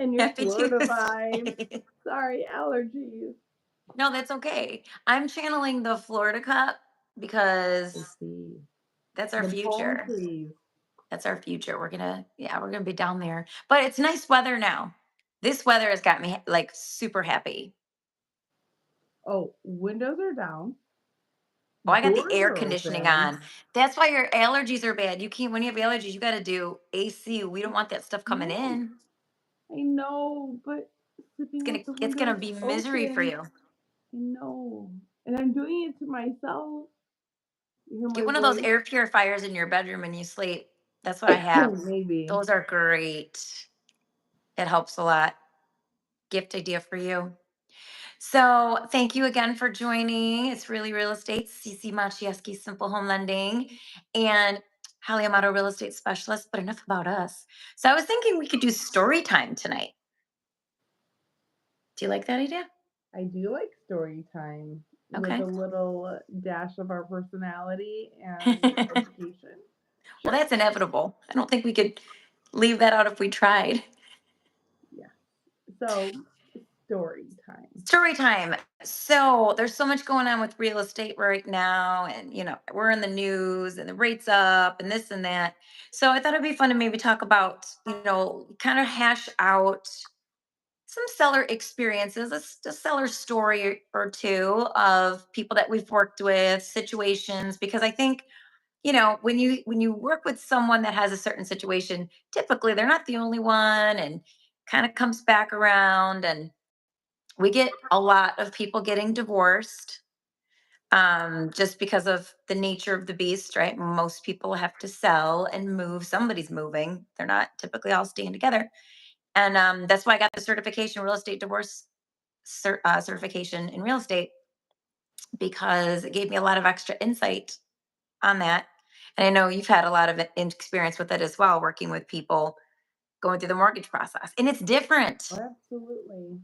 and your Happy Florida vibes. Tuesday. Sorry, allergies. No, that's okay. I'm channeling the Florida cup I because see. that's our The palm future. trees. That's our future. We're gonna be down there. But it's nice weather now. This weather has got me like super happy. Oh, windows are down, Oh, I got the doors air are conditioning open. on. That's why your allergies are bad. You can't when you have allergies, you gotta do AC. We don't want that stuff coming No, in. I know, but It's sleeping gonna with the it's gonna windows be misery for open, you. I know. And I'm doing it to myself. You hear Get my one of those voice? air purifiers in your bedroom and you sleep. That's what I have. Maybe. Those are great. It helps a lot. Gift idea for you. So thank you again for joining. It's really real estate, CC Machieski, Simple Home Lending, and Hallie Amato Real Estate Specialist. But enough about us. So I was thinking we could do story time tonight. Do you like that idea? I do like story time with Okay. a little dash of our personality and education. Well, Sure. that's inevitable. I don't think we could leave that out if we tried. Yeah. So, story time. Story time. So there's so much going on with real estate right now, and we're in the news, and the rates up, and this and that. So I thought it'd be fun to maybe talk about, kind of hash out some seller experiences, a seller story or two of people that we've worked with, situations, because I think when you work with someone that has a certain situation, typically they're not the only one, and kind of comes back around, and we get a lot of people getting divorced just because of the nature of the beast, right? Most people have to sell and move. Somebody's moving. They're not typically all staying together. And that's why I got the certification, real estate divorce certification in real estate, because it gave me a lot of extra insight on that. And I know you've had a lot of experience with it as well, working with people going through the mortgage process. And it's different. Absolutely.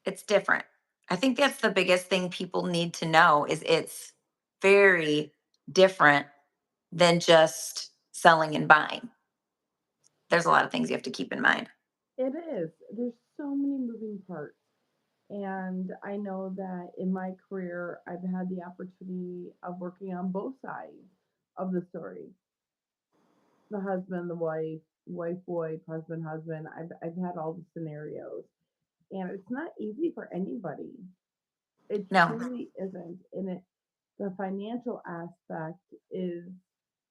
It's different. I think that's the biggest thing people need to know is it's very different than just selling and buying. There's a lot of things you have to keep in mind. It is. There's so many moving parts. And I know that in my career, I've had the opportunity of working on both sides of the story, the husband, the wife, wife, husband. I've had all the scenarios. And it's not easy for anybody. It No. truly isn't. And the financial aspect is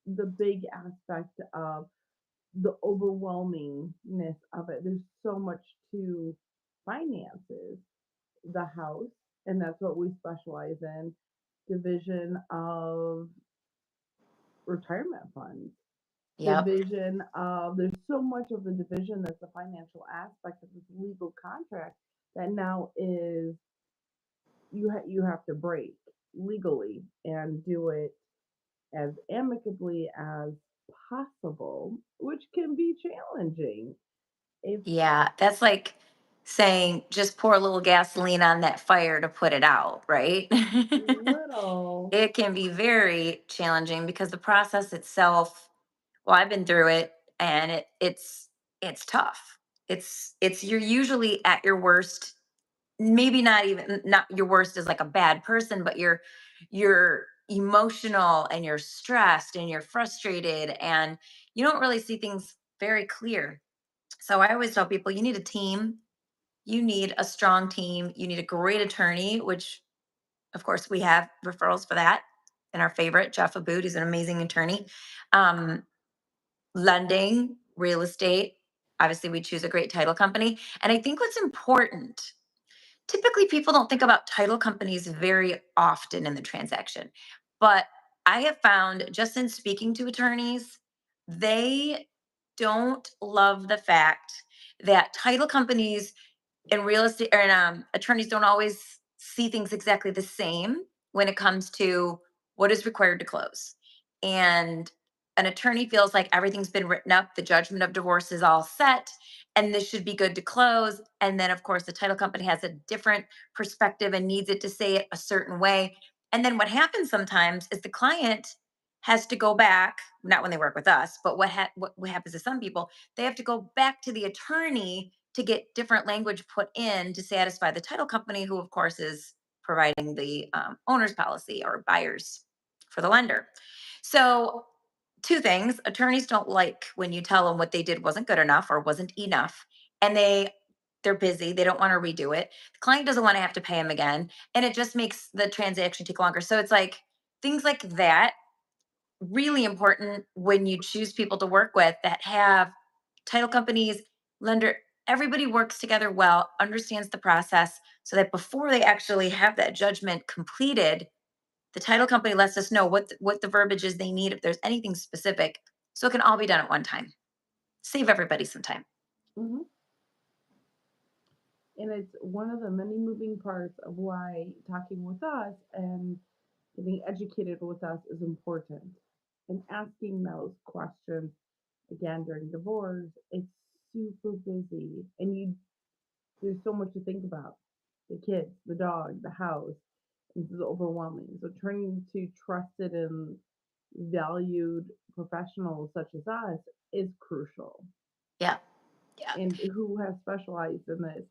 the big aspect of the overwhelmingness of it. There's so much to finances, the house, and that's what we specialize in, division of retirement funds, Yep. division of, there's so much of the division that's the financial aspect of this legal contract that now is you have to break legally and do it as amicably as possible, which can be challenging. If Yeah. That's like saying just pour a little gasoline on that fire to put it out, right? little, It can be very challenging because the process itself, well, I've been through it, and it's tough. It's you're usually at your worst, maybe not your worst as like a bad person, but you're emotional, and you're stressed, and you're frustrated, and you don't really see things very clear. So I always tell people you need a team, you need a strong team, you need a great attorney, which of course we have referrals for that. And our favorite, Jeff Abood, is an amazing attorney. um, Lending, real estate, obviously we choose a great title company. And I think what's important, typically people don't think about title companies very often in the transaction, but I have found just in speaking to attorneys, they don't love the fact that title companies and real estate and attorneys don't always see things exactly the same when it comes to what is required to close. And an attorney feels like everything's been written up, the judgment of divorce is all set, and this should be good to close. And then, of course, the title company has a different perspective and needs it to say it a certain way. And then what happens sometimes is the client has to go back, not when they work with us, but what happens to some people, they have to go back to the attorney to get different language put in to satisfy the title company, who, of course, is providing the owner's policy or buyers for the lender. So, two things: attorneys don't like when you tell them what they did wasn't good enough or wasn't enough, and they're busy, they don't want to redo it. The client doesn't want to have to pay them again, and it just makes the transaction take longer. So it's like things like that, really important when you choose people to work with that have title companies, lender, everybody works together well, understands the process, so that before they actually have that judgment completed, the title company lets us know what the verbiage is they need, if there's anything specific, so it can all be done at one time. Save everybody some time. Hmm. And it's one of the many moving parts of why talking with us and getting educated with us is important. And asking those questions again during divorce, it's super busy. And there's so much to think about. The kids, the dog, the house. This is overwhelming. So turning to trusted and valued professionals such as us is crucial, Yeah. Yeah. and who have specialized in this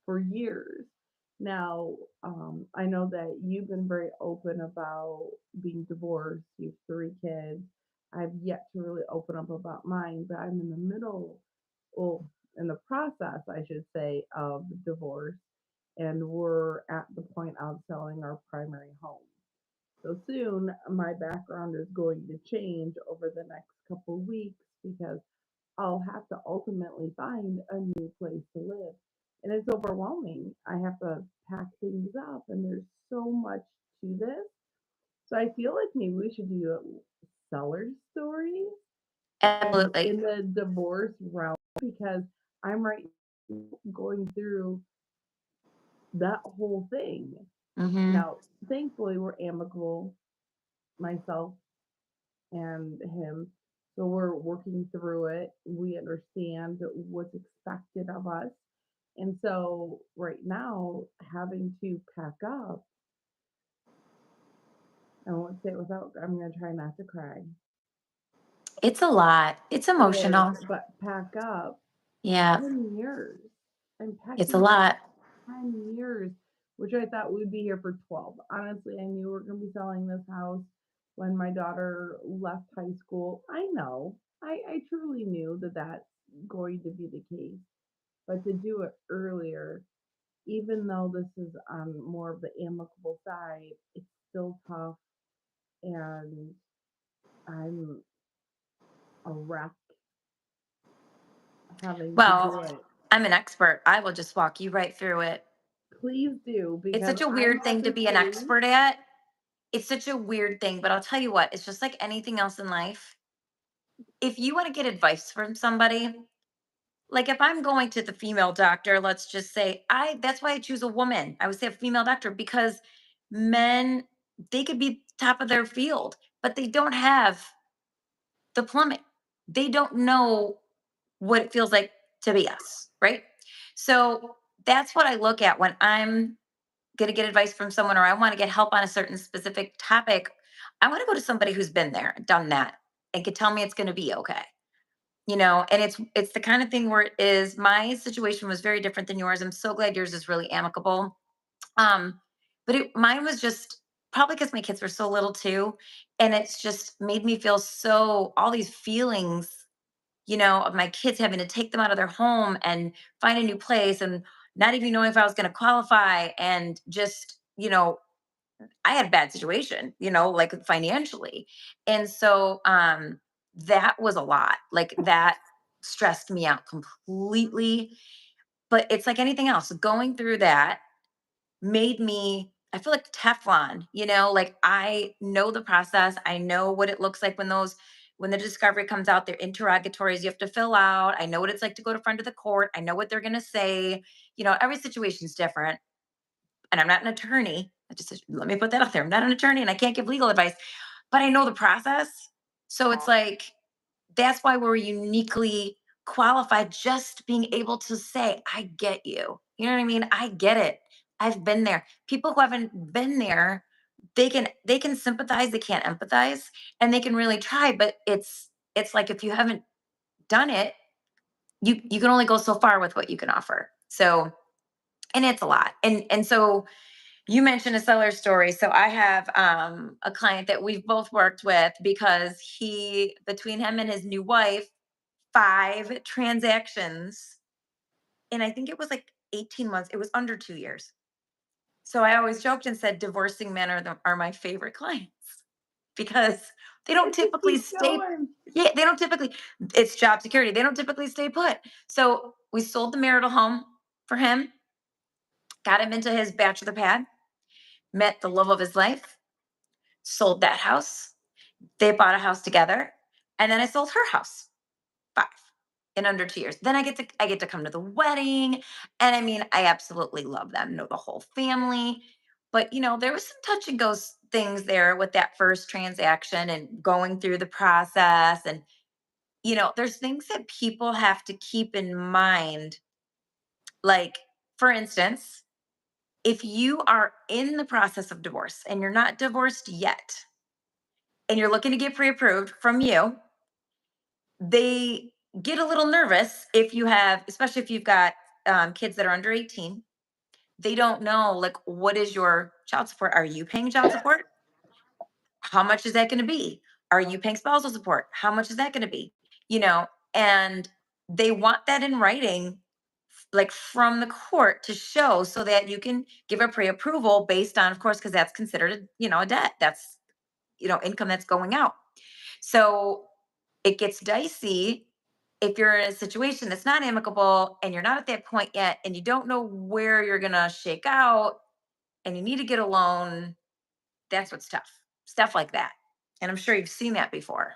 for years. Now, I know that you've been very open about being divorced. You have three kids. I've yet to really open up about mine, but I'm in the middle, well, in the process, I should say, of divorce, and we're at the point of selling our primary home. So soon, my background is going to change over the next couple of weeks because I'll have to ultimately find a new place to live. And it's overwhelming. I have to pack things up, and there's so much to this. So I feel like maybe we should do a seller story and Absolutely. in the divorce realm because I'm right now going through that whole thing. Hmm. Now, thankfully, we're amicable, myself and him. So we're working through it. We understand what's expected of us. And so right now, having to pack up, I won't say it without, I'm going to try not to cry. It's a lot. It's It is, emotional. but pack up Yeah. 10 years. I'm It's a packing up lot. 10 years, which I thought we'd be here for 12. Honestly, I knew we were going to be selling this house when my daughter left high school. I know. I truly knew that that's going to be the case. But to do it earlier, even though this is on more of the amicable side, it's still tough. And I'm a wreck having to do Well, it. I'm an expert. I will just walk you right through it. Please do, It's because such a I weird have thing to to be an say, expert at. It's such a weird thing, but I'll tell you what, it's just like anything else in life. If you want to get advice from somebody, like if I'm going to the female doctor, let's just say, I that's why I choose a woman. I would say a female doctor because men, they could be top of their field, but they don't have the plumbing. They don't know what it feels like to be us, right? So that's what I look at when I'm going to get advice from someone or I want to get help on a certain specific topic. I want to go to somebody who's been there, done that, and can tell me it's going to be okay. And it's the kind of thing where it is my situation was very different than yours. I'm so glad yours is really amicable. Um, but mine was just probably because my kids were so little too, and it's just made me feel so all these feelings, of my kids having to take them out of their home and find a new place and not even knowing if I was going to qualify and just, I had a bad situation, like financially. And so that was a lot. Like that stressed me out completely. But it's like anything else, going through that made me, I feel like Teflon, like I know the process. I know what it looks like when the discovery comes out, their interrogatories you have to fill out. I know what it's like to go to front of the court. I know what they're gonna say. Every situation's different. And I'm not an attorney. Let me put that out there. I'm not an attorney and I can't give legal advice, but I know the process. So it's like that's why we're uniquely qualified, just being able to say, I get you. You know what I mean? I get it. I've been there. People who haven't been there, they can sympathize, they can't empathize, and they can really try, but it's like if you haven't done it, you can only go so far with what you can offer. So, and it's a lot. And so you mentioned a seller story. So I have a client that we've both worked with because he, between him and his new wife, 5 transactions, and I think it was like 18 months. It was under 2 years. So I always joked and said divorcing men are my favorite clients because they don't It just typically keeps stay. going. Yeah, they don't typically, it's job security. They don't typically stay put. So we sold the marital home for him, got him into his bachelor pad, met the love of his life, sold that house. They bought a house together, and then I sold her house. 5 in under 2 years. Then I get to come to the wedding, and I mean, I absolutely love them, know the whole family. But, there was some touch and go things there with that first transaction and going through the process. And, there's things that people have to keep in mind. Like, for instance, if you are in the process of divorce and you're not divorced yet, and you're looking to get pre-approved from you, they get a little nervous if you have, especially if you've got kids that are under 18. They don't know, like, what is your child support? Are you paying child support? How much is that going to be? Are you paying spousal support? How much is that going to be? You know, and they want that in writing, like from the court to show so that you can give a pre-approval based on, of course, because that's considered, a debt. That's, income that's going out. So it gets dicey if you're in a situation that's not amicable and you're not at that point yet and you don't know where you're going to shake out and you need to get a loan. That's what's tough. Stuff like that. And I'm sure you've seen that before.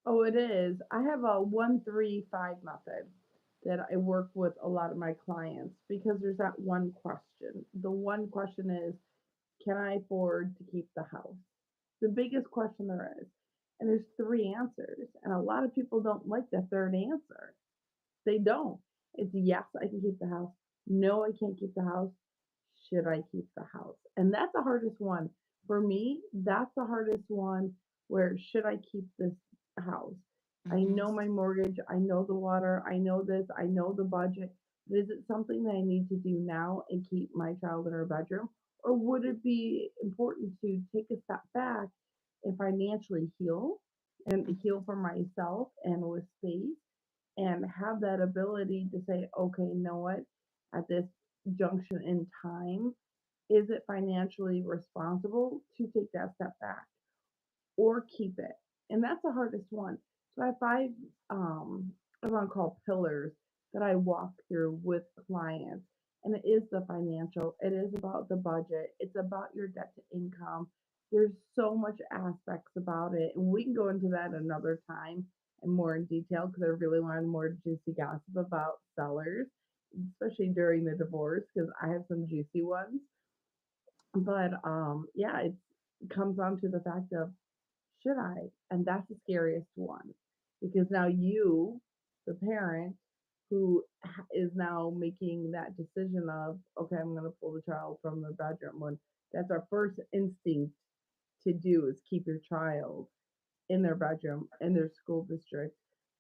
Oh, it is. I have a 1-3-5 method that I work with a lot of my clients because there's that one question. The one question is, can I afford to keep the house? The biggest question there is. And there's three answers. And a lot of people don't like the third answer. They don't. It's yes, I can keep the house. No, I can't keep the house. Should I keep the house? And that's the hardest one. For me, that's the hardest one where should I keep this house? I Hmm. know my mortgage, I know the water, I know this, I know the budget. Is it something that I need to do now and keep my child in her bedroom? Or would it be important to take a step back and financially heal and heal for myself and with space and have that ability to say, okay, you know what, at this junction in time, is it financially responsible to take that step back or keep it? And that's the hardest one. So I have 5, I want to call pillars that I walk through with clients. And it is the financial, it is about the budget, it's about your debt to income. There's so much aspects about it. And we can go into that another time and more in detail because I really wanted more juicy gossip about sellers, especially during the divorce, because I have some juicy ones. But yeah, it comes down to the fact of should I? And that's the scariest one because now you, the parent, who is now making that decision of, okay, I'm going to pull the child from the bedroom when that's our first instinct to do is keep your child in their bedroom, in their school district,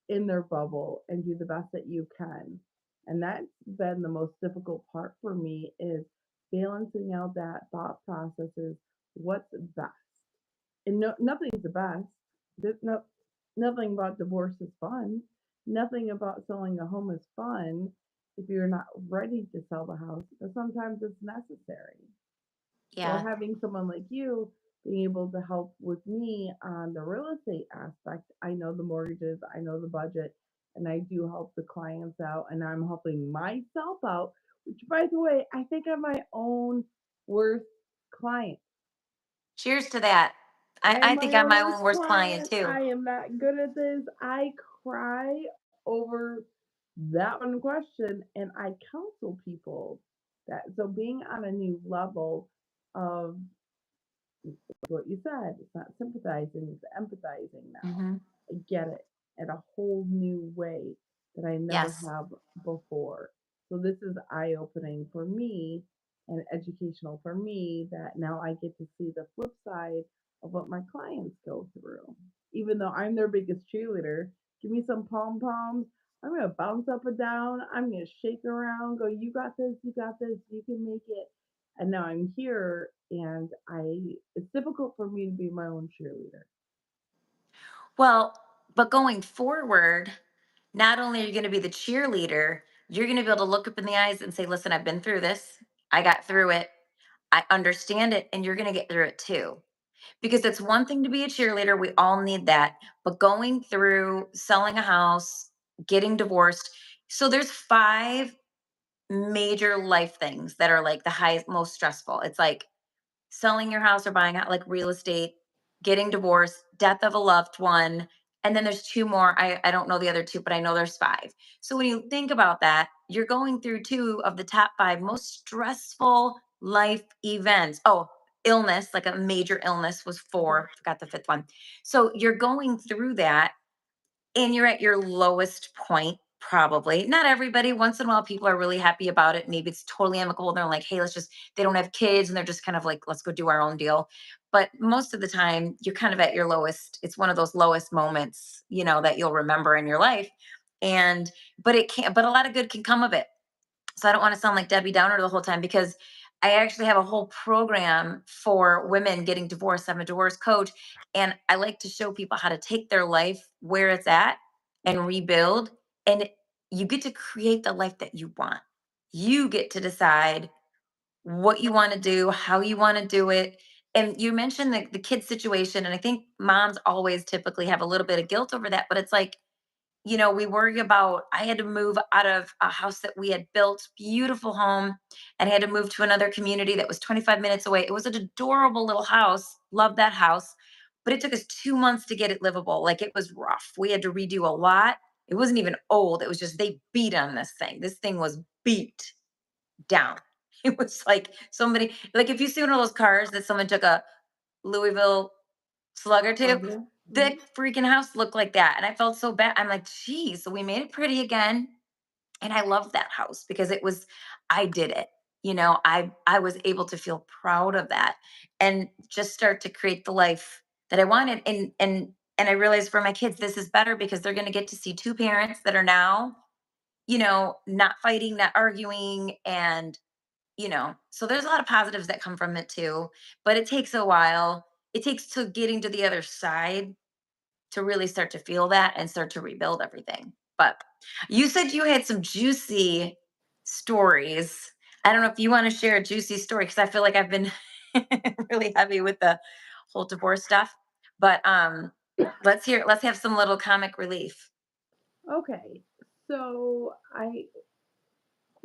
in their bubble, and do the best that you can. And that's been the most difficult part for me is balancing out that thought process is what's best. And no, nothing's the best. There's nothing about divorce is fun. Nothing about selling a home is fun if you're not ready to sell the house, but sometimes it's necessary. So Yeah. having someone like you being able to help with me on the real estate aspect, I know the mortgages, I know the budget, and I do help the clients out, and I'm helping myself out, which by the way, I think I'm my own worst client. Cheers to that. I, I am I my think I'm own my worst own worst client client. too. I am not good at this. I cry over that one question and I counsel people that so being on a new level of what you said. It's not sympathizing, it's empathizing now. Hmm. I get it in a whole new way that I never Yes. have before. So this is eye opening for me and educational for me that now I get to see the flip side of what my clients go through. Even though I'm their biggest cheerleader, give me some pom poms. I'm gonna bounce up and down. I'm gonna shake around, go, you got this, you can make it. And now I'm here and it's difficult for me to be my own cheerleader. Well, but going forward, not only are you going to be the cheerleader, you're going to be able to look up in the eyes and say, listen, I've been through this. I got through it. I understand it. And you're going to get through it too. Because it's one thing to be a cheerleader. We all need that. But going through selling a house, getting divorced. So there's five major life things that are like the highest, most stressful. It's like selling your house or buying out like real estate, getting divorced, death of a loved one, and then there's two more. I don't know the other two, but I know there's five. So when you think about that, you're going through two of the top five most stressful life events. Oh, illness, like a major illness was Okay. four. Forgot the fifth one. So you're going through that and you're at your lowest point, probably. Not everybody. Once in a while, people are really happy about it. Maybe it's totally amicable. They're like, hey, let's just, they don't have kids and they're just kind of like, let's go do our own deal. But most of the time, you're kind of at your lowest. It's one of those lowest moments, that you'll remember in your life. And, but it can't, but a lot of good can come of it. So I don't want to sound like Debbie Downer the whole time because I actually have a whole program for women getting divorced. I'm a divorce coach and I like to show people how to take their life where it's at and rebuild. And you get to create the life that you want. You get to decide what you want to do, how you want to do it. And you mentioned the kid situation. And I think moms always typically have a little bit of guilt over that, but it's like, we worry about I had to move out of a house that we had built, beautiful home, and I had to move to another community that was 25 minutes away. It was an adorable little house. Loved that house. But it took us 2 months to get it livable. Like it was rough. We had to redo a lot. It wasn't even old. It was just they beat on this thing. This thing was beat down. It was like somebody, like if you see one of those cars that someone took a Louisville Slugger to, Slugger. the Mhm. freaking house looked like that, and I felt so bad. I'm like, "Geez," so we made it pretty again, and I love that house because it was I did it. I was able to feel proud of that and just start to create the life that I wanted, and I realized for my kids, this is better because they're gonna get to see 2 parents that are now, not fighting, not arguing, and so there's a lot of positives that come from it too, but it takes a while. It takes to getting to the other side to really start to feel that and start to rebuild everything. But you said you had some juicy stories. I don't know if you want to share a juicy story because I feel like I've been really heavy with the whole divorce stuff. But let's have some little comic relief. Okay. So I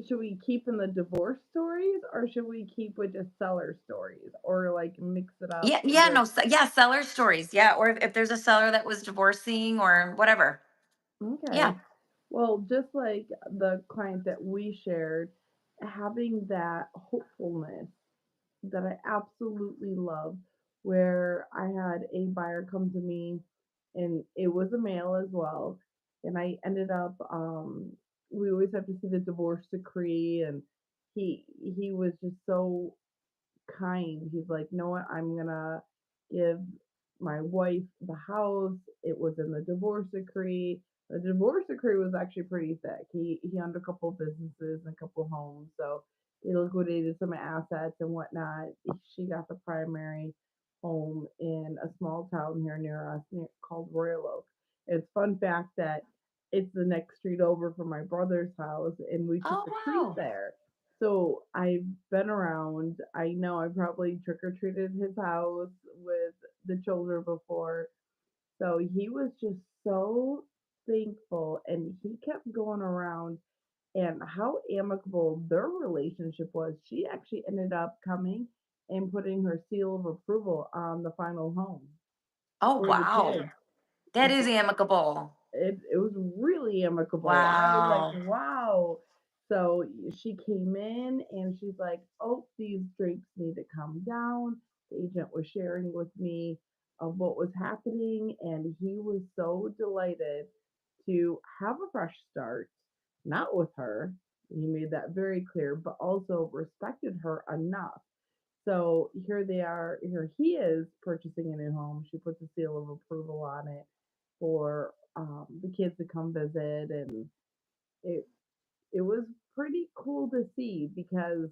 should we keep in the divorce stories or should we keep with just seller stories or like mix it up Yeah, yeah, with no, yeah, seller stories. Yeah, or if there's a seller that was divorcing or whatever. okay. Yeah. Well, just like the client that we shared, having that hopefulness that I absolutely love, where I had a buyer come to me and it was a male as well. And I ended up, we always have to see the divorce decree, and he was just so kind. He's like, "You know what? I'm gonna give my wife the house. It was in the divorce decree. The divorce decree was actually pretty thick. He owned a couple businesses and a couple homes, so he liquidated some assets and whatnot. She got the primary home in a small town here near us called Royal Oak. It's fun fact that it's the next street over from my brother's house, and we took Oh the treat wow. there. So I've been around. I know I probably trick or treated his house with the children before. So he was just so thankful and he kept going around and how amicable their relationship was. She actually ended up coming and putting her seal of approval on the final home Oh for the wow. kids. That is amicable. It was really amicable. I was like, Wow. wow. So she came in and she's like, oh, these drapes need to come down. The agent was sharing with me of what was happening, and he was so delighted to have a fresh start, not with her. He made that very clear, but also respected her enough. So here they are. Here he is purchasing a new home. She puts a seal of approval on it for the kids to come visit, and it it was pretty cool to see because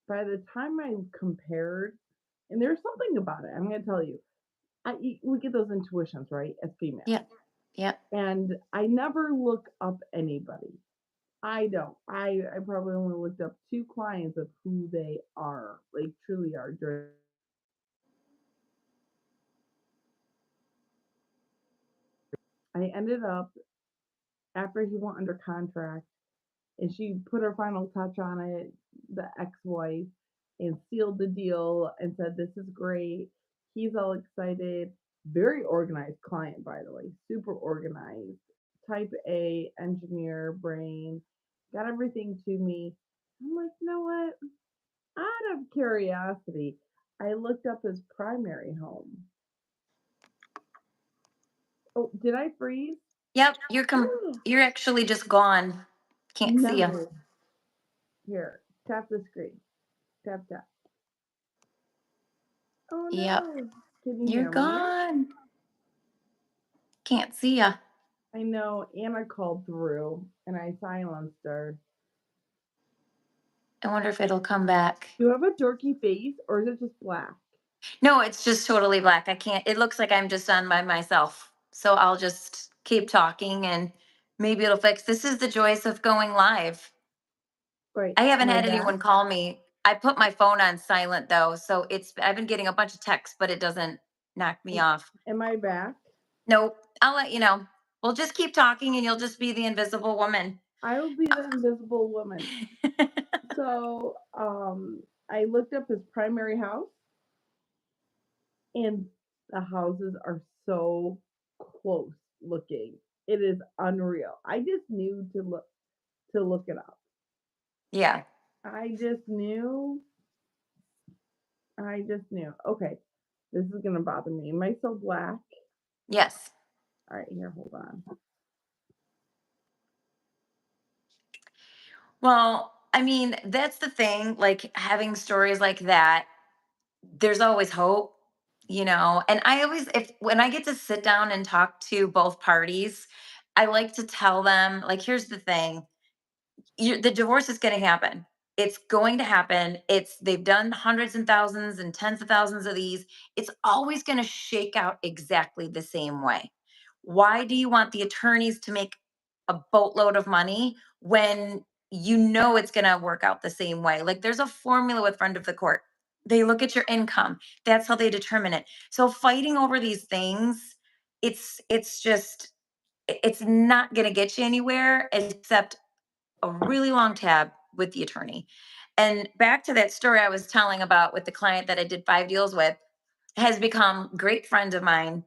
by the time I compared, and there's something about it. I'm gonna tell you, we get those intuitions, right, as females, Yep. Yep. and I never look up anybody. I don't. I probably only looked up two clients of who they are, like truly are. I ended up after he went under contract, and she put her final touch on it, the ex-wife, and sealed the deal and said, "This is great." He's all excited. Very organized client, by the way, super organized. Type A engineer brain, got everything to me. I'm like, you know what? Out of curiosity, I looked up his primary home. Oh, did I freeze? Yep. You're actually just gone. Can't see you. No. Here, tap the screen. Tap, tap. Oh Yep. no. Can you You're hear me? gone. Can't see you. I know Anna called through and I silenced her. I wonder if it'll come back. Do you have a dorky face or is it just black? No, it's just totally black. I can't. It looks like I'm just on by myself. So I'll just keep talking and maybe it'll fix. This is the joys of going live. Right. I haven't Am I had back? anyone call me. I put my phone on silent though, so I've been getting a bunch of texts, but it doesn't knock me Am, off. am I back? Nope. I'll let you know. We'll just keep talking and you'll just be the invisible woman. I will be the invisible woman. So, I looked up his primary house and the houses are so close looking. It is unreal. I just knew to look it up. Yeah. I just knew. I just knew. Okay, this is gonna bother me. Am I so black? Yes. All right, here, hold on. Well, I mean, that's the thing. Like having stories like that, there's always hope, And I always, if when I get to sit down and talk to both parties, I like to tell them, like, here's the thing, the divorce is going to happen. It's going to happen. They've done hundreds and thousands and tens of thousands of these. It's always going to shake out exactly the same way. Why do you want the attorneys to make a boatload of money when you know it's going to work out the same way? Like there's a formula with friend of the court. They look at your income. That's how they determine it. So fighting over these things, it's just it's not going to get you anywhere except a really long tab with the attorney. And back to that story I was telling about with the client that I did 5 deals with, has become a great friend of mine.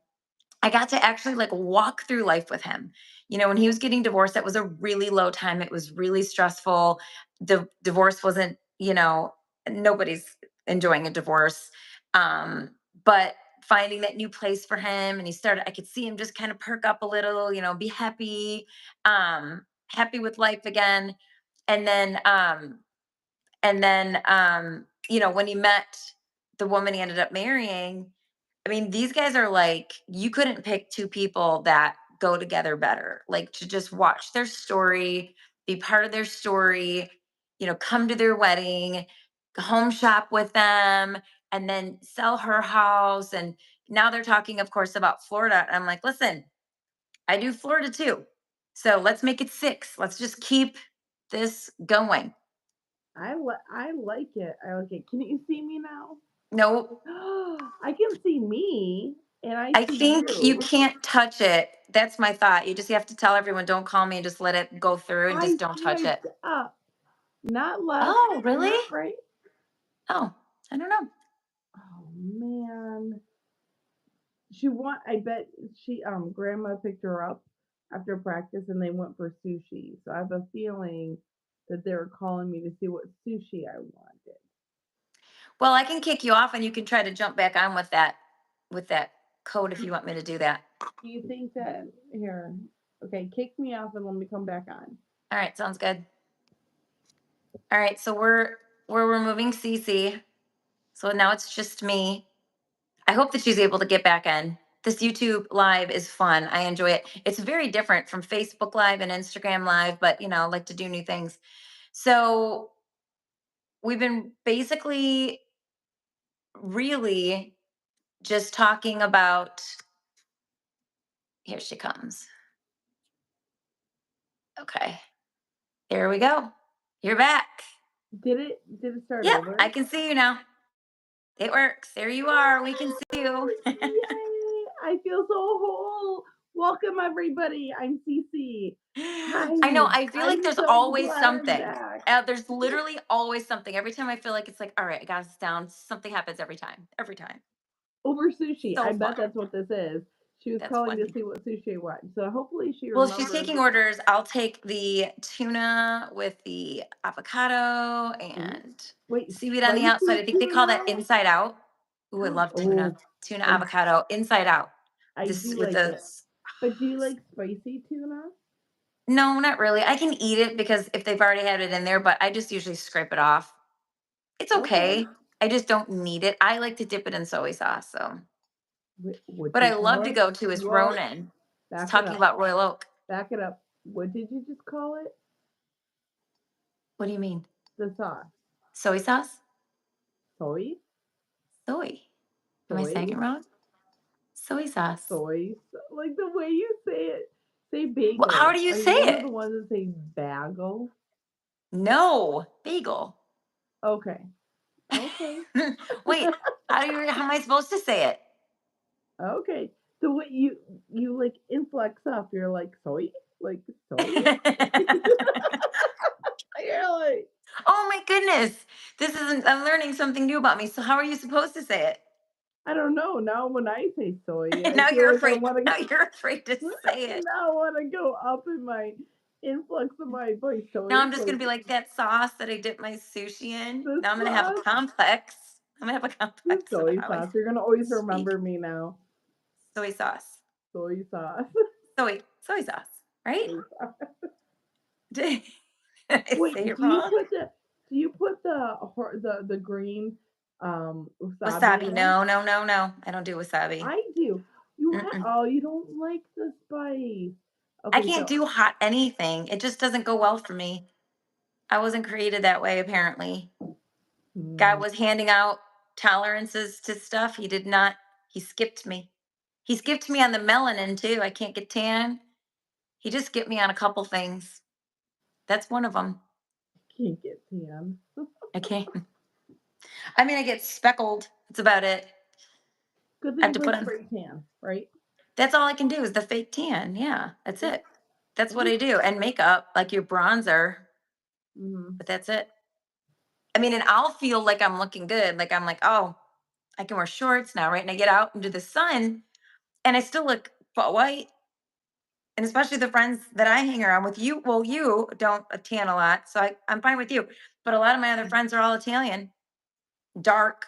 I got to actually like walk through life with him. When he was getting divorced, that was a really low time. It was really stressful. The divorce wasn't, nobody's enjoying a divorce. Um, but finding that new place for him, and I could see him just kind of perk up a little, be happy, happy with life again. And then, when he met the woman he ended up marrying, I mean, these guys are like, you couldn't pick two people that go together better. Like to just watch their story, be part of their story, come to their wedding, home shop with them, and then sell her house. And now they're talking, of course, about Florida. And I'm like, listen, I do Florida too. So let's make it six. Let's just keep this going. I like it. I like it. Can you see me now? No, I can see me and I I see think you you. can't touch it. That's my thought. You just have to tell everyone, don't call me and just let it go through and just I don't touch it. swiped up, not left, Oh, really? not right. Oh, I don't know. Oh man. I bet she grandma picked her up after practice and they went for sushi. So I have a feeling that they were calling me to see what sushi I wanted. Well, I can kick you off and you can try to jump back on with that code if you want me to do that. Do you think that here? Okay, kick me off and let me come back on. All right, sounds good. All right, so we're removing Cece. So now it's just me. I hope that she's able to get back in. This YouTube live is fun. I enjoy it. It's very different from Facebook live and Instagram live, but I like to do new things. So we've been basically really just talking about, here she comes. Okay. There we go. You're back. Did it start Yep, over? I can see you now. It works. There you are. We can see you. Yay! I feel so whole. Welcome everybody. I'm Cece. Hi. I know. I feel like I'm there's so always glad I'm something. back. There's literally always something. Every time I feel like it's like, all right, I got this down. Something happens every time. Every time. Over sushi. So I bet fun. that's what this is. She was That's calling to funny. see what sushi I want. So hopefully she Well, she's remembers. taking orders. I'll take the tuna with the avocado Ooh, and wait, seaweed on the outside. spicy I think they call tuna? that inside out. Ooh, I love tuna. Oh, Tuna I avocado inside out. I This do with like the it. But do you like spicy tuna? no, not really. I can eat it because if they've already had it in there, but I just usually scrape it off. It's Okay. okay. I just don't need it. I like to dip it in soy sauce. So, What but you I love call to it? go to is Whoa, Ronan. It's back it talking up. about Royal Oak. Back it up. What did you just call it? What do you mean? The sauce. Soy sauce? Soy? Soy. Am I Soy? saying it wrong? Soy sauce. Soy? Like the way you say it. Say Well, how bagel. do you Are say you one of the it? ones that say bagel? No, bagel. Okay. Okay. Wait, how am I supposed to say it? Okay. So what you like influx up, you're like soy? Like soy? You're like Oh my goodness. I'm learning something new about me. So how are you supposed to say it? I don't know. Now when I say soy, I Now feel you're like I afraid. want Now to you're afraid to say it. now I want to go up in my influx of my voice. Now Soy, I'm just soy, gonna be like that sauce that I dip my sushi in. the Now I'm gonna have a sauce, complex. I'm gonna have a the complex about soy how I sauce. You're gonna always speak. remember me now. Soy sauce. Soy sauce. Soy sauce. Right? Soy sauce. Did I Wait, say it wrong? do you put the green wasabi Wasabi. in it? No, no, no, no. I don't do wasabi. I do. Mm-mm. Oh, you don't like the spice. I Okay, can't so do hot anything. It just doesn't go well for me. I wasn't created that way, apparently. God hmm, was handing out tolerances to stuff. He did not, he skipped me. He skipped me on the melanin too. I can't get tan. He just skipped me on a couple things. That's one of them. can't get tan. I can't. I mean, I get speckled. That's about it. Good I have thing to for put on, spray tan, right? that's all I can do is the fake tan. Yeah, that's Yeah. it. That's what Yeah. I do. And makeup, like your bronzer, Hmm. but that's it. I mean, and I'll feel like I'm looking good. Like I'm like, oh, I can wear shorts now, right? And I get out into the sun and I still look white. And especially the friends that I hang around with, you, well, you don't tan a lot, so I'm fine with you. But a lot of my other friends are all Italian, dark,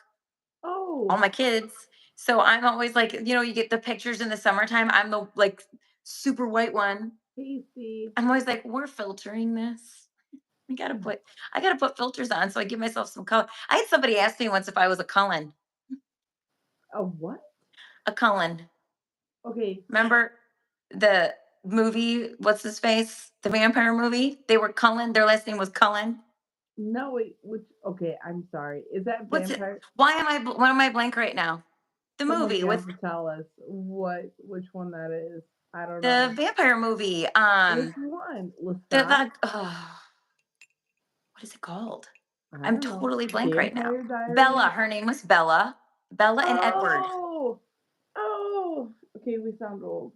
all Oh, my kids. So I'm always like, you get the pictures in the summertime. I'm the like super white one. tasty. I'm always like, we're filtering this. We gotta put I gotta put filters on so I give myself some color. I had somebody ask me once if I was a Cullen. A what? A Cullen. Okay. Remember the movie, what's his face? The vampire movie? They were Cullen. Their last name was Cullen. No, wait. Which? Okay, I'm sorry. Is that What's it? vampire? Why am I blank right now? The Someone's movie gonna have with to tell us which one that is. I don't the know. vampire movie. Which one? Lestat? The what is it called? I I'm don't know. totally blank right now. Vampire Bella. Diaries? Her name was Bella. Bella and Edward. Oh, oh. Okay, we sound old.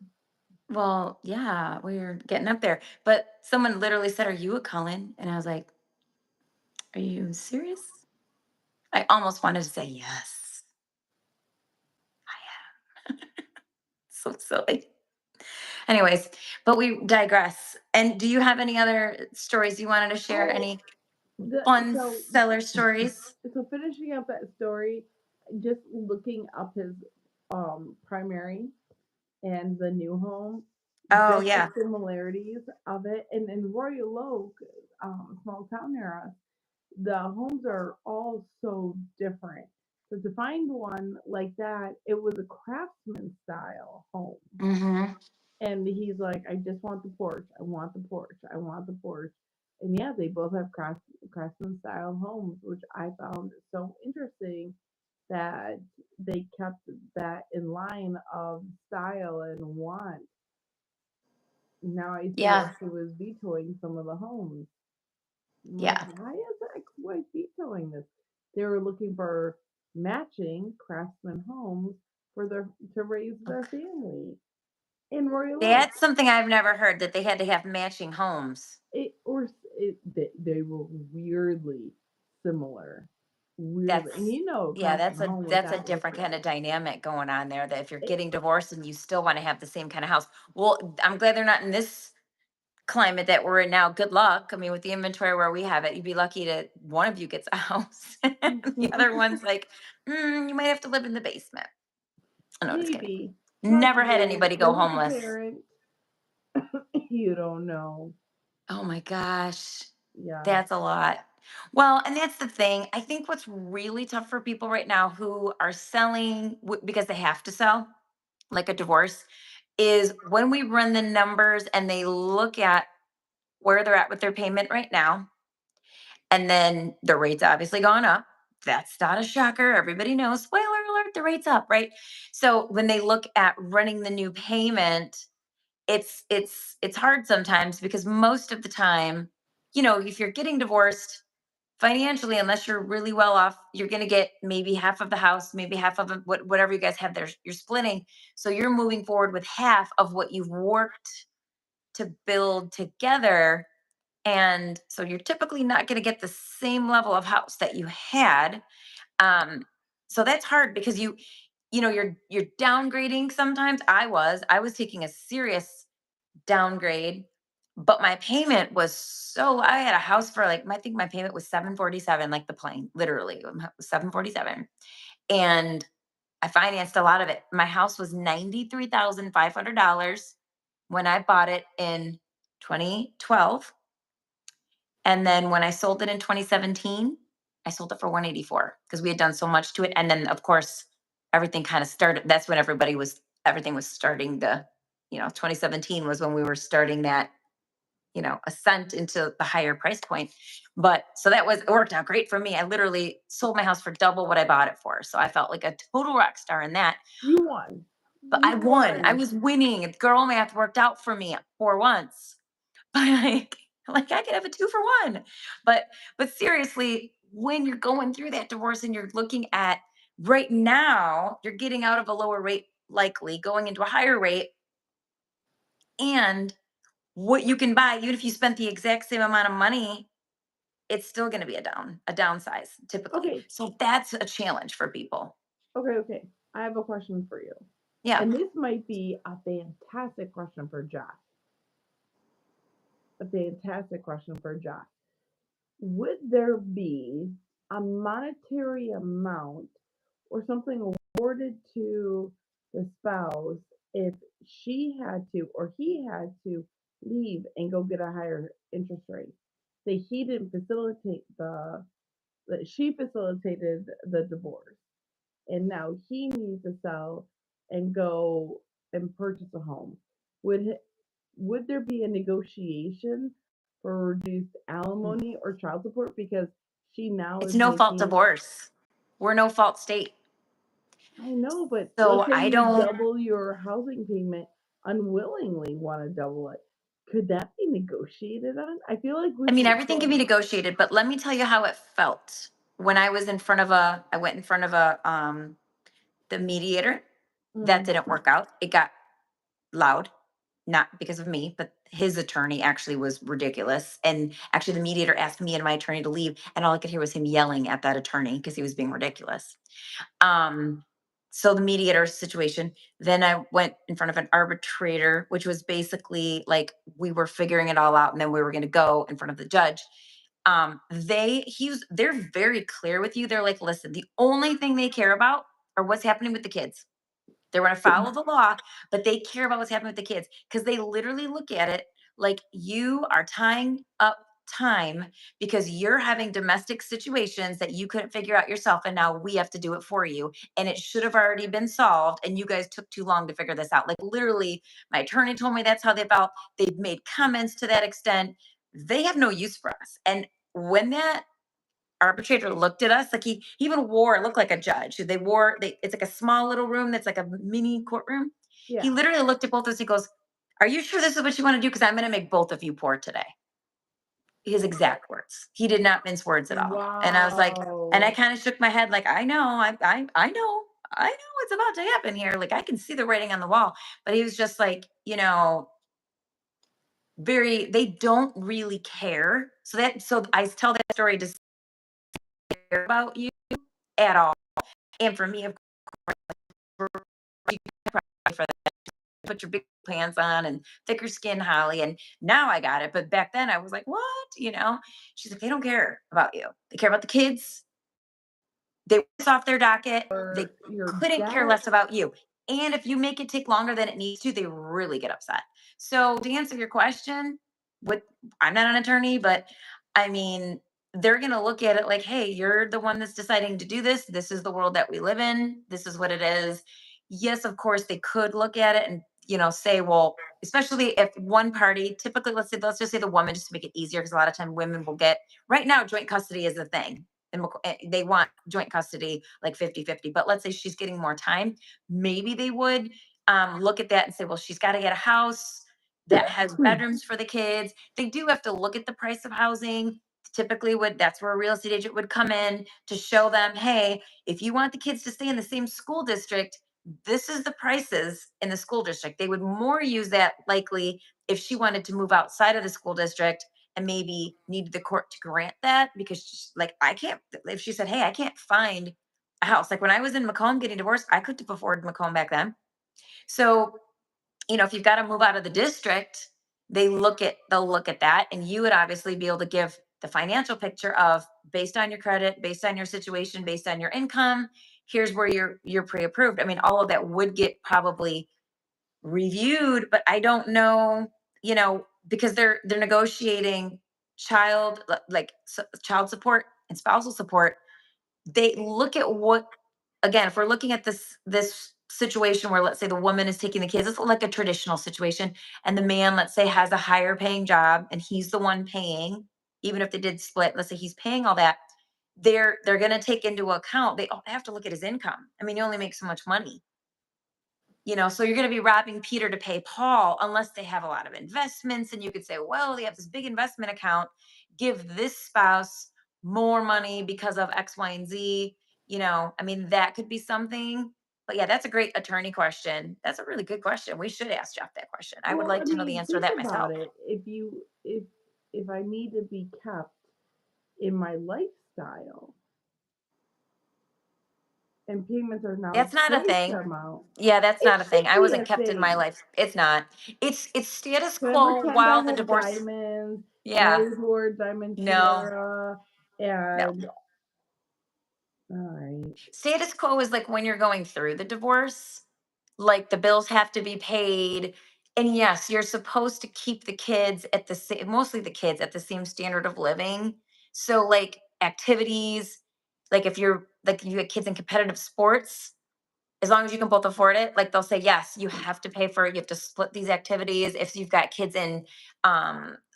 Well, yeah, we're getting up there. But someone literally said, "Are you a Cullen?" And I was like, "Are you serious?" I almost wanted to say yes. I am. So silly. Anyways, but we digress. And do you have any other stories you wanted to share? Oh, Any the fun so seller stories? so finishing up that story, just looking up his primary and the new home, Oh just the yeah. similarities of it. And in Royal Oak, small town near us, the homes are all so different. So to find one like that, it was a craftsman style home. Mhm. And he's like, I just want the porch. I want the porch. I want the porch. And yeah, they both have craftsman style homes, which I found so interesting that they kept that in line of style and want. Now I see why Yeah. she was vetoing some of the homes. I'm like, Yeah. why is the ex-wife vetoing this? They were looking for matching craftsman homes for their to raise their Okay. family in Royal Oak. That's something I've never heard, that they had to have matching homes. They were weirdly similar, weirdly, and That's you know, a yeah, craftsman home that's a without looks different kind good. of dynamic going on there, that if you're It, getting divorced and you still want to have the same kind of house. Well, I'm glad they're not in this climate that we're in now. Good luck. I mean, with the inventory where we have it, you'd be lucky to one of you gets a house. And the other one's like, you might have to live in the basement. Oh, no, just kidding. maybe Never had possibly anybody go live with a homeless. parent. You don't know. Oh my gosh. Yeah, That's a lot. Well, and that's the thing. I think what's really tough for people right now who are selling because they have to sell, like a divorce, is when we run the numbers and they look at where they're at with their payment right now, and then the rate's obviously gone up. That's not a shocker. Everybody knows, spoiler alert, the rate's up, right? So when they look at running the new payment, it's hard sometimes because most of the time, if you're getting divorced financially, unless you're really well off, you're going to get maybe half of the house, maybe half of whatever you guys have there. You're splitting, so you're moving forward with half of what you've worked to build together, and so you're typically not going to get the same level of house that you had. um so that's hard because you're downgrading. Sometimes I was taking a serious downgrade, but my payment was so, I had a house for like, I think my payment was 747, like the plane, literally it was 747. And I financed a lot of it. My house was $93,500 when I bought it in 2012. And then when I sold it in 2017, I sold it for 184 because we had done so much to it. And then of course, everything kind of started. That's when everything was starting to, 2017 was when we were starting that, ascent into the higher price point. But so it worked out great for me. I literally sold my house for double what I bought it for. So I felt like a total rock star in that. you won. But You I won. I won. was winning. Girl math worked out for me for once. But like I could have a 2 for 1. But seriously, when you're going through that divorce and you're looking at right now, you're getting out of a lower rate, likely going into a higher rate, and what you can buy, even if you spent the exact same amount of money, it's still going to be a downsize typically. Okay, So that's a challenge for people. okay. I have a question for you, Yeah. and this might be a fantastic question for Josh. A fantastic question for Josh. Would there be a monetary amount or something awarded to the spouse if she had to or he had to leave and go get a higher interest rate? Say he didn't facilitate that she facilitated the divorce and now he needs to sell and go and purchase a home. Would would there be a negotiation for reduced alimony or child support because she now It's is no fault making. divorce. We're no fault state. I know, but let's So say I you don't, double your housing payment unwillingly want to double it. Could that be negotiated on? I feel like we I mean, should everything can be explore. negotiated, but let me tell you how it felt when I went in front of the mediator. That Mm, didn't work out. It got loud, not because of me, but his attorney actually was ridiculous. And actually, the mediator asked me and my attorney to leave, and all I could hear was him yelling at that attorney because he was being ridiculous. Um, so the mediator situation. Then I went in front of an arbitrator, which was basically like we were figuring it all out, and then we were going to go in front of the judge. They're very clear with you. They're like, listen, the only thing they care about are what's happening with the kids. They're going to follow the law, but they care about what's happening with the kids because they literally look at it like you are tying up time because you're having domestic situations that you couldn't figure out yourself. And now we have to do it for you. And it should have already been solved. And you guys took too long to figure this out. Like, literally, my attorney told me that's how they felt. They've made comments to that extent. They have no use for us. And when that arbitrator looked at us, like, he even wore, it looked like a judge. It's like a small little room that's like a mini courtroom. He Yeah. literally looked at both of us. He goes, "Are you sure this is what you want to do? Because I'm going to make both of you poor today." His exact words. He did not mince words at all. And I was like, and I Wow. kind of shook my head, like, I know, I know, I know what's about to happen here. Like, I can see the writing on the wall. But he was just like, they don't really care. So I tell that story to care about you at all. And for me, of course, you cry for that. Put your big pants on and thicker skin, Holly. And now I got it. But back then I was like, what? She's like, they don't care about you. They care about the kids. They was off their docket. They Or your couldn't care debt. less about you. And if you make it take longer than it needs to, they really get upset. So to answer your question, what I'm not an attorney, but I mean, they're going to look at it like, hey, you're the one that's deciding to do this. This is the world that we live in. This is what it is. Yes, of course, they could look at it and, say, well, especially if one party, typically, let's just say the woman, just to make it easier, because a lot of time women will get, right now, joint custody is the thing. And they want joint custody like 50-50. But let's say she's getting more time. Maybe they would look at that and say, well, she's got to get a house that has bedrooms for the kids. They do have to look at the price of housing. Typically, that's where a real estate agent would come in to show them, hey, if you want the kids to stay in the same school district, this is the prices in the school district. They would more use that likely if she wanted to move outside of the school district and maybe needed the court to grant that, because like, I can't, if she said, hey, I can't find a house. Like, when I was in Macomb getting divorced, I couldn't afford Macomb back then. So, if you've got to move out of the district, they'll look at that, and you would obviously be able to give the financial picture of, based on your credit, based on your situation, based on your income, here's where you're pre-approved. I mean, all of that would get probably reviewed, but I don't know, because they're negotiating child support and spousal support. They look at what, again, if we're looking at this situation where, let's say, the woman is taking the kids, it's like a traditional situation, and the man, let's say, has a higher paying job and he's the one paying, even if they did split, let's say he's paying all that, they're going to take into account, they have to look at his income. I mean, you only make so much money. So you're going to be robbing Peter to pay Paul, unless they have a lot of investments. And you could say, well, they have this big investment account. Give this spouse more money because of X, Y, and Z. I mean, that could be something. But yeah, that's a great attorney question. That's a really good question. We should ask Jeff that question. I would Well, like I to know the mean, answer to think that about myself. it. If I need to be kept in my lifestyle and payments are now That's not a twice thing. the amount, Yeah, that's it not a thing. should I be wasn't a kept in my thing. life. It's not. It's status Can I quo pretend I while the have divorce. diamonds and I Yeah. wore diamond No. tiara No. and all right. Status quo is like when you're going through the divorce, like, the bills have to be paid. And yes, you're supposed to keep the kids at the same, mostly the kids at the same standard of living. So, like, activities, like, if you're like, you have kids in competitive sports, as long as you can both afford it, like, they'll say, yes, you have to pay for it. You have to split these activities. If you've got kids in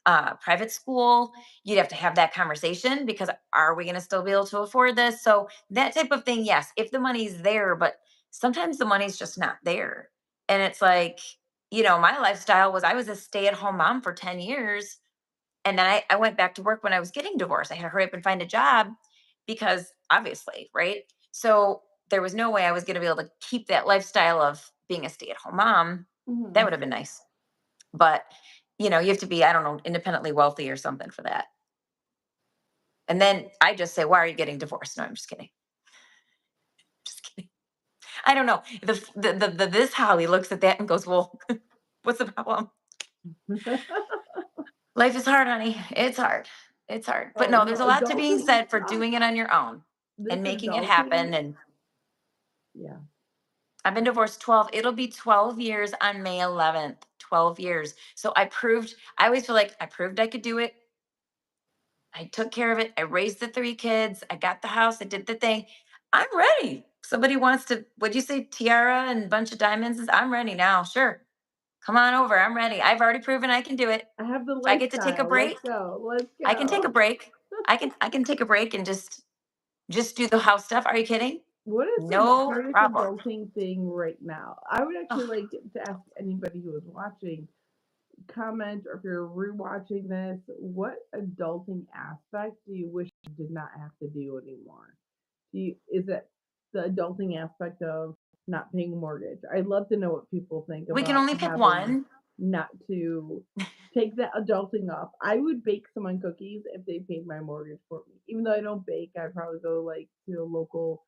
private school, you'd have to have that conversation, because are we going to still be able to afford this? So that type of thing, yes, if the money's there, but sometimes the money's just not there. And it's like, my lifestyle was, I was a stay-at-home mom for 10 years. And then I went back to work when I was getting divorced. I had to hurry up and find a job, because obviously, right? So there was no way I was going to be able to keep that lifestyle of being a stay-at-home mom. That Mhm. would have been nice. But, you have to be, I don't know, independently wealthy or something for that. And then I just say, why are you getting divorced? No, I'm just kidding. Just kidding. I don't know. This Holly looks at that and goes, well, what's the problem? Life is hard, honey. It's hard. It's hard. But Oh no, there's no, a lot to being adulting said for sucks. doing it on your own This and making it adulting, happen. And yeah. I've been divorced 12, it'll be 12 years on May 11th. 12 years. So I always feel like I proved I could do it I took care of it. I raised the 3 kids. I got the house. I did the thing. I'm ready. Somebody wants to, what'd you say, tiara and bunch of diamonds? I'm ready now. Sure. Come on over. I'm ready. I've already proven I can do it. I have the If I get to take a lifestyle. Let's break, go. Let's I can take a go. break. I can take a break and just do the house stuff. Are you kidding? What is the No hardest problem. adulting thing right now? I would actually Ugh, like to ask anybody who is watching, comment, or if you're rewatching this, what adulting aspect do you wish you did not have to do anymore? Is it the adulting aspect of not paying a mortgage? I'd love to know what people think we can about only pick having one. not to take that adulting off. I would bake someone cookies if they paid my mortgage for me. Even though I don't bake, I'd probably go like to a local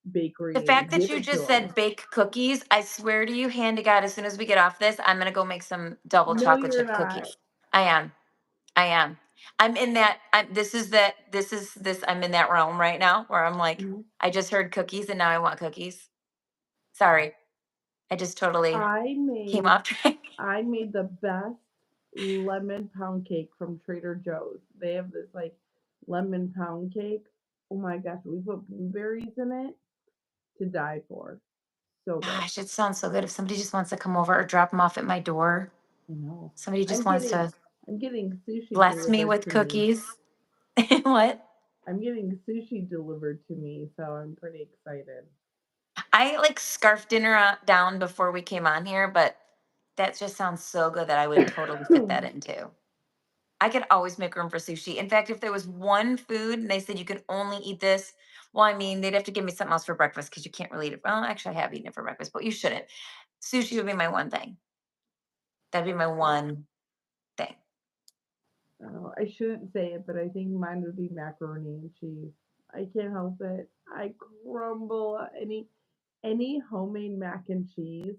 The bakery fact and that give you it to just them. said bake cookies, I swear to you, hand to God, as soon as we get off this, I'm gonna go make some double No, chocolate you're chip not. cookies. I am. I am. I'm in that. This is that. This is this. I'm in that realm right now where I'm like, Mhm. I just heard cookies and now I want cookies. Sorry, I just totally I came made off track. I made the best lemon pound cake from Trader Joe's. They have this like lemon pound cake. Oh my gosh, we put blueberries in it to die for. So good. Gosh, it sounds so good. If somebody just wants to come over or drop them off at my door, I know. somebody just I'm wants getting to I'm getting sushi bless me delivered with to me. cookies. What? I'm getting sushi delivered to me, so I'm pretty excited. I like scarfed dinner down before we came on here, but that just sounds so good that I would totally fit that into. I could always make room for sushi. In fact, if there was one food and they said you can only eat this, well, I mean, they'd have to give me something else for breakfast because you can't really eat it. Well, actually, I have eaten it for breakfast, but you shouldn't. Sushi would be my one thing. That'd be my one thing. I shouldn't say it, but I think mine would be macaroni and cheese. I can't help it. I crumble at any homemade mac and cheese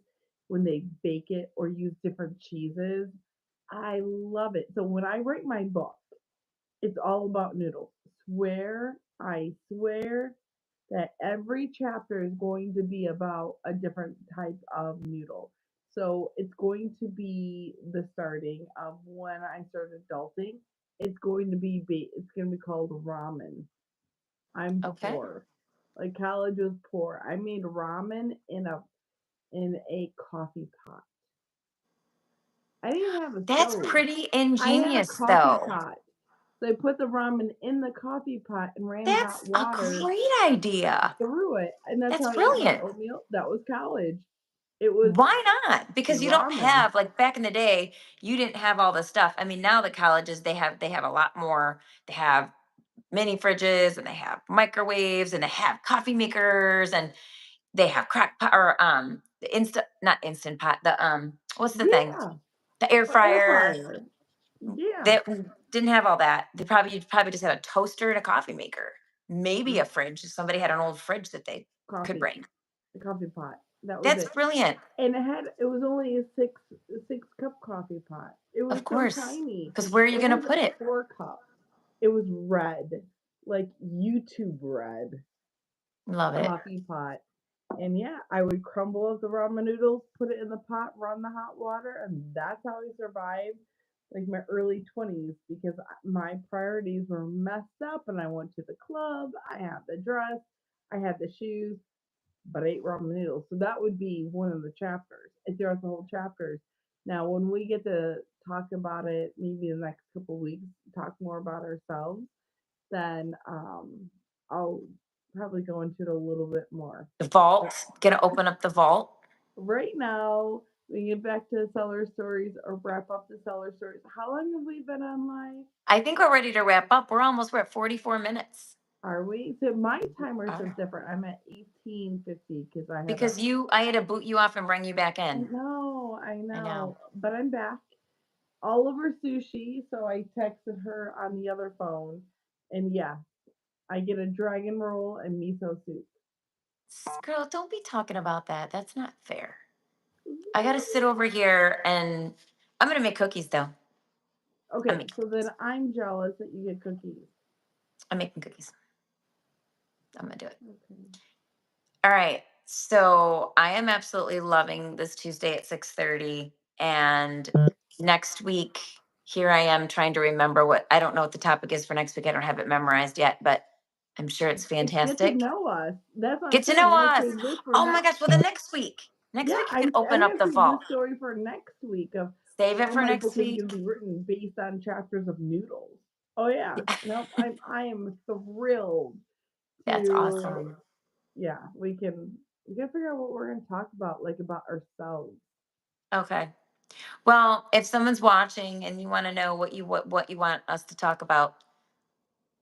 when they bake it or use different cheeses. I love it. So when I write my book, it's all about noodles. I swear that every chapter is going to be about a different type of noodle. So it's going to be the starting of when I started adulting. It's going to it's going to be called ramen. I'm Okay. poor. Like college was poor. I made ramen in a coffee pot. I didn't even have a That's stove. pretty I had a ingenious, coffee though. pot. So I put the ramen in the coffee pot and ran hot That's a water great idea. through it. And that's That's how I ate my brilliant. oatmeal. That was college. It was Why not? Because you don't ramen. have, like, back in the day, you didn't have all the stuff. I mean, now the colleges, they have a lot more. They have mini fridges and they have microwaves and they have coffee makers and they have crack pot or the instant, not instant pot, the what's the thing? Yeah. The air Or air fryer. fryer. Yeah. That didn't have all that. You probably just had a toaster and a coffee maker. Maybe Mm, a fridge. Somebody had an old fridge that they could coffee. bring. The coffee pot. That was That's it. brilliant. And it was only a six cup coffee pot. It was Of so course. tiny. Because where are you It going to wasn't put it? 4 cup. It was red. Like YouTube red Love it. coffee pot. And yeah, I would crumble up the ramen noodles, put it in the pot, run the hot water, and that's how I survived like my early 20s because my priorities were messed up and I went to the club, I had the dress, I had the shoes, but I ate ramen noodles. So that would be one of the chapters. Throughout the whole chapters. Now, when we get to talk about it, maybe in the next couple of weeks, talk more about ourselves, then I'll probably go into it a little bit more. The vault. Going to open up the vault. Right now, we get back to seller stories or wrap up the seller stories. How long have we been on live? I think we're ready to wrap up. We're at 44 minutes. Are we? So my We timer says are. different. I'm at 1850 because Because I had to boot you off and bring you back in. I I know. know, but I'm back. All over sushi, so I texted her on the other phone, and yeah, I get a dragon roll and miso soup. Girl, don't be talking about that. That's not fair. I got to sit over here and I'm going to make cookies, though. I'm Okay, making so then cookies. I'm jealous that you get cookies. I'm making cookies. I'm going to do it. Okay. All right. So I am absolutely loving this Tuesday at 6:30. And next week, here I am trying to remember what I don't know what the topic is for next week. I don't have it memorized yet, but I'm sure it's It's get to fantastic. know us. That's what I'm Get to saying. know I'm gonna us. say this for Oh my next. gosh. Well, the next week. Next Yeah, week you I'm can open I'm up gonna the save this vault. story for next week of Save it how for my next book is gonna week. be written based on chapters of noodles. Oh yeah. Nope. I am thrilled That's to awesome. yeah, we can figure out what we're gonna talk about, like about ourselves. Okay. Well, if someone's watching and you want to know what you want us to talk about,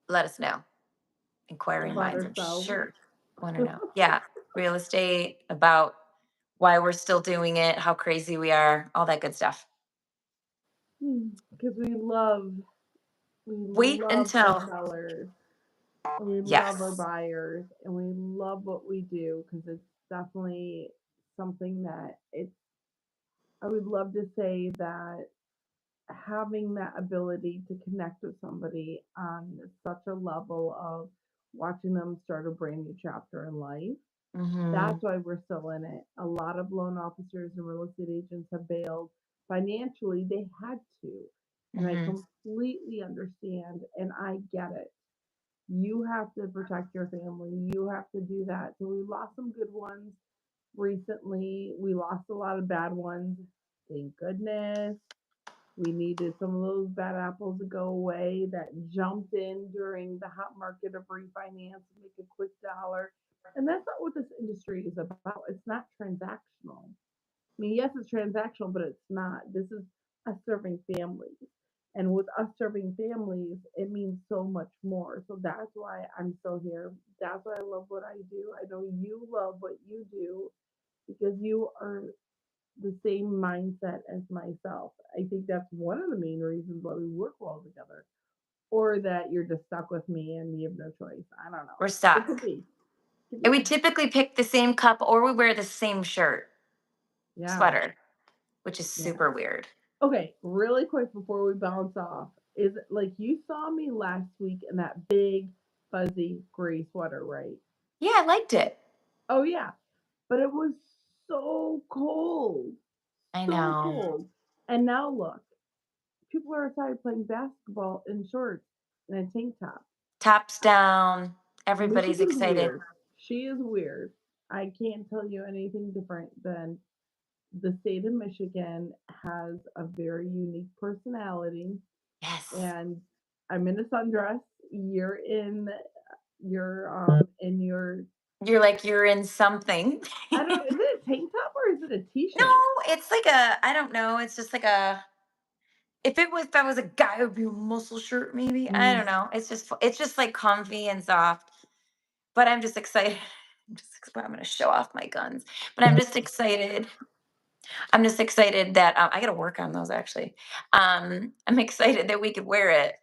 let us know. Inquiring About minds, I'm ourselves. sure want to know. Yeah, real estate, about why we're still doing it, how crazy we are, all that good stuff. Because we Wait love our until sellers and we love our yes. buyers and we love what we do because it's definitely something that it's I would love to say that having that ability to connect with somebody on such a level of watching them start a brand new chapter in life. Hmm. That's why we're still in it. A lot of loan officers and real estate agents have bailed financially. They had to. And I Hmm. completely understand and I get it. You have to protect your family. You have to do that. So we lost some good ones recently. We lost a lot of bad ones. Thank goodness. We needed some of those bad apples to go away that jumped in during the hot market of refinance and make a quick dollar. And that's not what this industry is about. It's not transactional. I mean, yes, it's transactional, but it's not. This is us serving families. And with us serving families, it means so much more. So that's why I'm still here. That's why I love what I do. I know you love what you do because you are the same mindset as myself. I think that's one of the main reasons why we work well together. Or that you're just stuck with me and you have no choice. I don't know. We're It could stuck. be. Could And be. we typically pick the same cup or we wear the same shirt, Yeah. sweater, which is Yeah. super weird. Okay, really quick before we bounce off, is it like you saw me last week in that big fuzzy gray sweater, right? Yeah, I liked it. Oh yeah, but it was so cold, I so know. cold. And now look, people are outside playing basketball in shorts and a tank top. Tops down. Everybody's Michigan's excited. weird. She is weird. I can't tell you anything different than the state of Michigan has a very unique personality. Yes. And I'm in a sundress. You're in your You're in something. I don't know, is it a tank top or is it a No, t-shirt? it's like I don't know. It's just like if I was a guy, it would be a muscle shirt, maybe. I Mm, don't know. It's just like comfy and soft. But I'm just excited. I'm gonna show off my guns. But I'm just excited that I gotta work on those actually. I'm excited that we could wear it.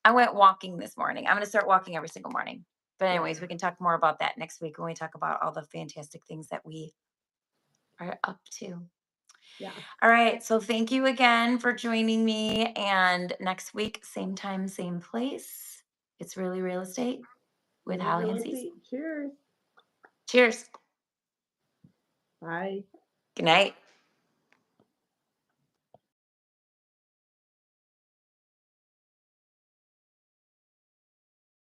I went walking this morning. I'm gonna start walking every single morning. But yeah, anyways, we can talk more about that next week when we talk about all the fantastic things that we are up to. yeah. All right. So thank you again for joining me. And next week, same time, same place. It's really real estate with Really Hallie real and Cece. estate. Cheers. Cheers. Bye. Good night.